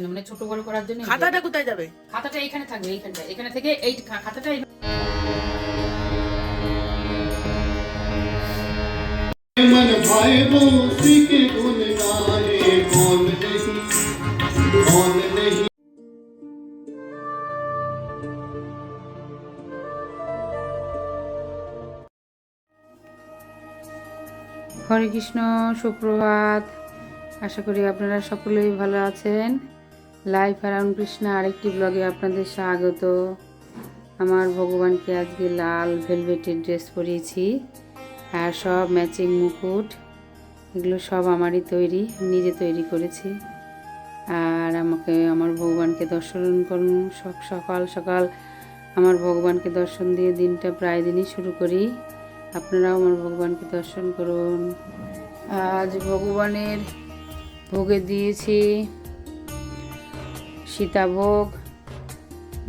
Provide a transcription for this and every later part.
মানে ছোট বড় করার জন্য। খাতাটা কোথায় যাবে? খাতাটা এইখানে থাকবে, এইখানটা, এখানে থেকে এই খাতাটা मन भाई उसी के गुण गाए कौन नहीं। হরে কৃষ্ণ, সুপ্রভাত। আশা করি আপনারা সকলেই ভালো আছেন। লাইফ অ্যারাউন্ড কৃষ্ণা আরেকটি ব্লগে আপনাদের স্বাগত। আমার ভগবানকে আজকে লাল ভেলভেটের ড্রেস পরিয়েছি, আর সব ম্যাচিং মুকুট, এগুলো সব আমারই তৈরি, নিজে তৈরি করেছি। আর আমাকে আমার ভগবানকে দর্শন করুন। সকাল সকাল আমার ভগবানকে দর্শন দিয়ে দিনটা প্রায় দিনই শুরু করি। আপনারাও আমার ভগবানকে দর্শন করুন। আজ ভগবানের ভোগে দিয়েছি সীতাভোগ,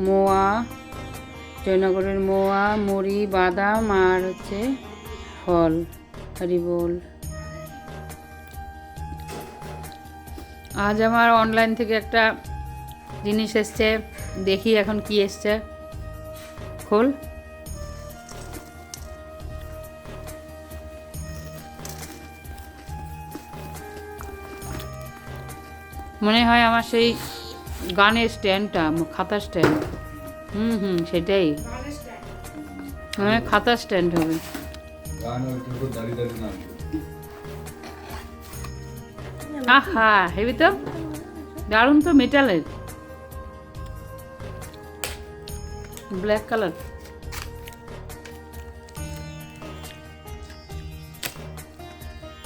মোয়া, জয়নগরের মোয়া, মুড়ি, বাদাম আর হচ্ছে ফল। হরি বল। আজ আমার অনলাইন থেকে একটা জিনিস এসছে, দেখি এখন কি এসছে। খোল। মনে হয় আমার সেই গানের স্ট্যান্ডটা, খাতা স্ট্যান্ড। সেটাই, খাতা স্ট্যান্ড হবে। আহা, হেবি তো, দারুণ তো, মেটালের, ব্ল্যাক কালার।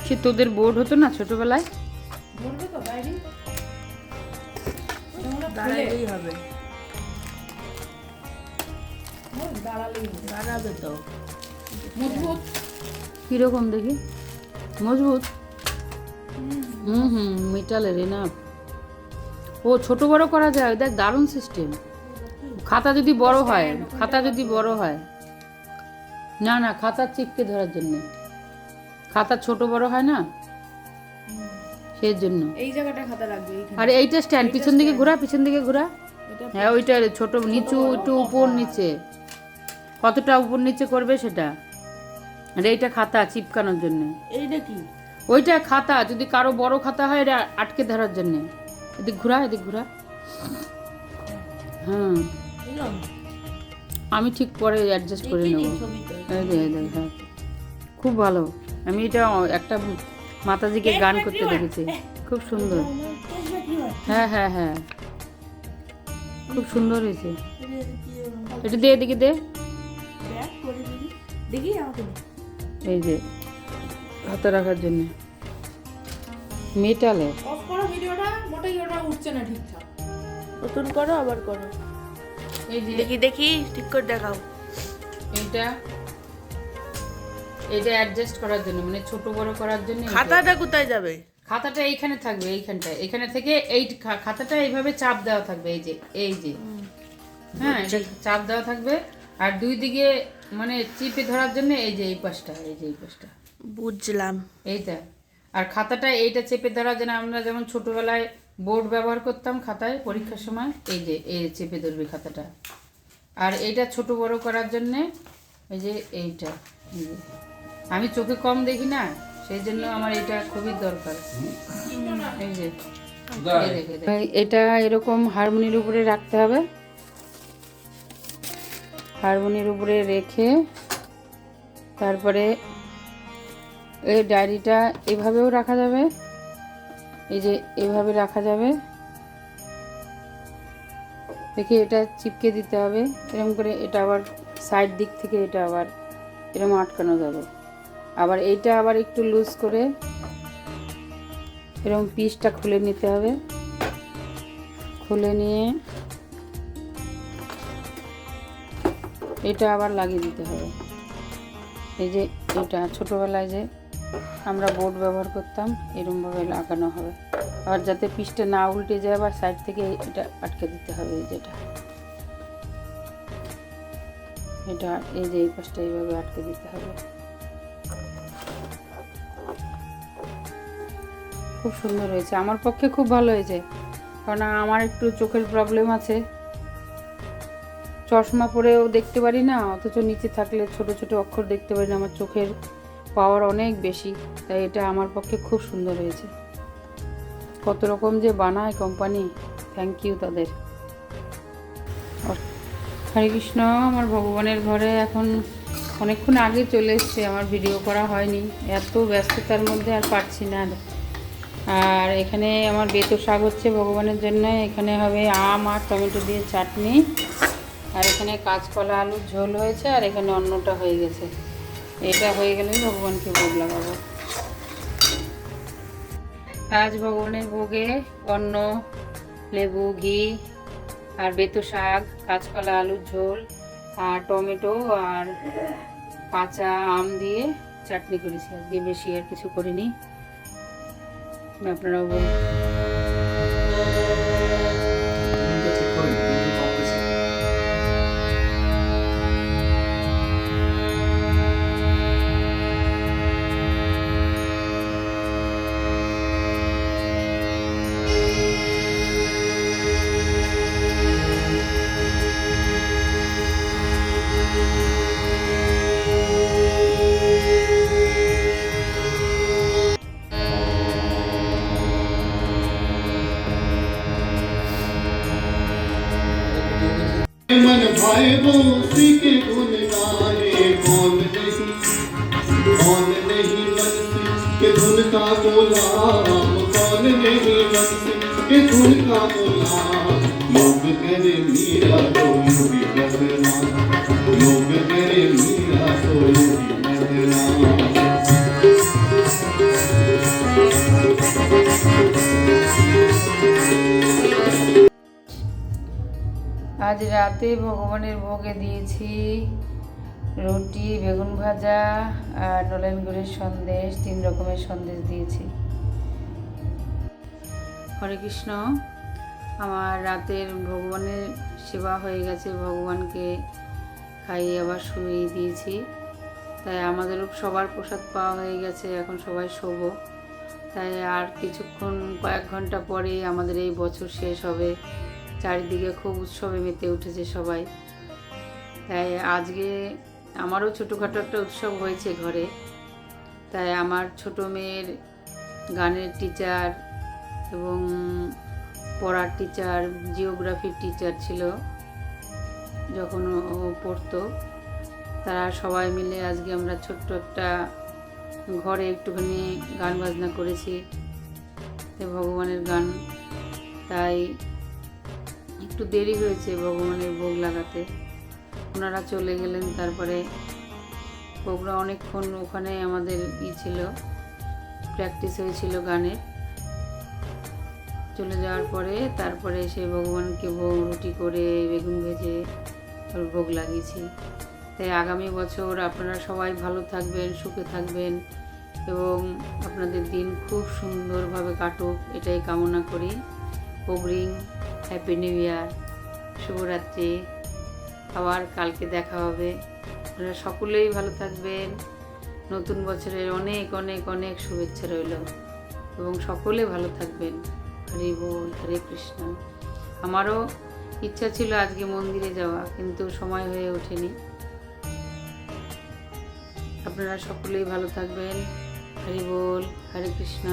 সে তোদের বোর্ড হতো না ছোটবেলায়? দাঁড়ালেই হবে, দাঁড়াবে তো। মজবুত কিরকম দেখি? মজবুত। মেটালের না। ও ছোট বড় করা যায়, দেখ দারুণ সিস্টেম। খাতা যদি বড় হয়, না না, খাতা চিপকে ধরার জন্য। খাতা ছোট বড় হয় না, সেই জন্য এই জায়গাটা খাতা রাখবে। আর এইটা স্ট্যান্ড, পিছন দিকে ঘোরা, হ্যাঁ ওইটা ছোট, নিচু একটু উপর নিচে, কতটা উপর নিচে করবে সেটা। আর এইটা খাতা চিপকানোর জন্য। এইটা কি? ওইটা খাতা, যদি কারো বড় খাতা হয় এটা আটকে ধরার জন্য। এদিক ঘোরা। হ্যাঁ, আমি ঠিক পরে অ্যাডজাস্ট করে নেব। হ্যাঁ, খুব ভালো। আমি এটা একটা মাতাজিকে গান করতে দেখেছি, খুব সুন্দর। হ্যাঁ, খুব সুন্দর হয়েছে। এটা দে, এদিকে দে। এই যে হাতে রাখার জন্য মেটালের। অফ করো ভিডিওটা, মোটেই ওটা উঠছে না ঠিকঠাক। নতুন করো, আবার করো। এই যে দেখি ঠিক করে দেখাও। এটা অ্যাডজাস্ট করার জন্য, মানে ছোট বড় করার জন্য। খাতাটা কোথায় যাবে? খাতাটা এইখানে থাকবে, এইখানটা, এখানে থেকে এই খাতাটা এইভাবে চাপ দেওয়া থাকবে। এই যে হ্যাঁ, এটা চাপ দেওয়া থাকবে। আর দুই দিকে মানে চিপে ধরার জন্য এই যে এই পাশটা, বুঝলাম। এইটা। আর খাতাটা এইটা চেপে ধরার জন্য, আমরা যেমন ছোটবেলায় বোর্ড ব্যবহার করতাম খাতায় পরীক্ষার সময়, এই যে এই চেপে ধরবে খাতাটা। আর এইটা ছোট বড় করার জন্যে এই যে এইটা। আমি চোখে কম দেখি না, সেই জন্য আমার এটা খুবই দরকার। এই যে এটা এরকম হারমোনির উপরে রাখতে হবে। হারমোনির উপরে রেখে তারপরে এই ডায়েরিটা এভাবেও রাখা যাবে, এই যে এভাবে রাখা যাবে। দেখি এটা চিপকে দিতে হবে এরকম করে। এটা আবার সাইড দিক থেকে এটা আবার এরকম আটকানো যাবে। আবার এইটা আবার একটু লুজ করে এরকম পিসটা খুলে নিতে হবে। খুলে নিয়ে এটা আবার লাগিয়ে দিতে হবে। এই যে এটা ছোটোবেলায় যে আমরা বোর্ড ব্যবহার করতাম, এরকমভাবে লাগানো হবে। আবার যাতে পিসটা না উল্টে যায়, আবার সাইড থেকে এটা আটকে দিতে হবে। এটা এই যে এই পাশটা এইভাবে আটকে দিতে হবে। খুব সুন্দর হয়েছে, আমার পক্ষে খুব ভালো হয়েছে। কারণ আমার একটু চোখের প্রবলেম আছে, চশমা পরেও দেখতে পারি না, অথচ নিচে থাকলে ছোট ছোট অক্ষর দেখতে পারি না। আমার চোখের পাওয়ার অনেক বেশি, তাই এটা আমার পক্ষে খুব সুন্দর হয়েছে। কত রকম যে বানায় কোম্পানি, থ্যাংক ইউ তাদের। হরে কৃষ্ণ। আমার ভগবানের ঘরে এখন অনেকক্ষণ আগে চলে এসছে, আমার ভিডিও করা হয়নি, এত ব্যস্ততার মধ্যে আর পারছি না। আর এখানে আমার বেতো শাক হচ্ছে ভগবানের জন্য, এখানে হবে আম আর টমেটো দিয়ে চাটনি, আর এখানে কাঁচকলা আলুর ঝোল হয়েছে, আর এখানে অন্নটা হয়ে গেছে। এটা হয়ে গেলেই ভগবানকে ভোগ লাগাবো। আজ ভগবানের ভোগে অন্ন, লেবু, ঘি আর বেতো শাক, কাঁচকলা আলুর ঝোল আর টমেটো আর কাঁচা আম দিয়ে চাটনি করেছি আজকে, বেশি আর কিছু করিনি। আপনারাও বলুন। मन भाए वो उसी के गुण गाए, कौन नहीं बंसी के धुन का गुलाम, कौन नहीं बंसी के धुन का गुलाम। योग करे मीरा तो योगी बदना, योग करे मीरा तो योगी बदना। আজ রাতে ভগবানের ভোগে দিয়েছি রুটি, বেগুন ভাজা আর নলেন গুড়ের সন্দেশ, 3 রকমের সন্দেশ দিয়েছি। হরে কৃষ্ণ। আমার রাতের ভগবানের সেবা হয়ে গেছে, ভগবানকে খাইয়ে আবার শুইয়ে দিয়েছি, তাই আমাদেরও সবার প্রসাদ পাওয়া হয়ে গেছে, এখন সবাই শোবো। তাই আর কিছুক্ষণ, কয়েক ঘন্টা পরেই আমাদের এই বছর শেষ হবে। চারিদিকে খুব উৎসবে মেতে উঠেছে সবাই। তাই আজকে আমারও ছোটোখাটো একটা উৎসব হয়েছে ঘরে। তাই আমার ছোটো মেয়ের গানের টিচার এবং পড়ার টিচার, জিওগ্রাফির টিচার ছিল যখন ও পড়তো, তারা সবাই মিলে আজকে আমরা ছোট্ট একটা ঘরে একটুখানি গান বাজনা করেছি, ভগবানের গান। তাই একটু দেরি হয়েছে ভগবানের ভোগ লাগাতে, ওনারা চলে গেলেন। তারপরে প্রোগ্রাম অনেকক্ষণ ওখানে আমাদের ছিল, প্র্যাকটিস হয়েছিল গানের। চলে যাওয়ার পরে তারপরে সেই ভগবানকে রুটি করে বেগুন ভেজে ভোগ লাগিয়েছি। তাই আগামী বছর আপনারা সবাই ভালো থাকবেন, সুখে থাকবেন এবং আপনাদের দিন খুব সুন্দরভাবে কাটুক, এটাই কামনা করি। অগ্রিম হ্যাপি নিউ ইয়ার, শুভরাত্রি। আবার কালকে দেখা হবে। আপনারা সকলেই ভালো থাকবেন। নতুন বছরের অনেক অনেক অনেক শুভেচ্ছা রইল এবং সকলে ভালো থাকবেন। হরি বল, হরে কৃষ্ণ। আমারও ইচ্ছা ছিল আজকে মন্দিরে যাওয়া, কিন্তু সময় হয়ে ওঠেনি। আপনারা সকলেই ভালো থাকবেন। হরি বল, হরে কৃষ্ণ।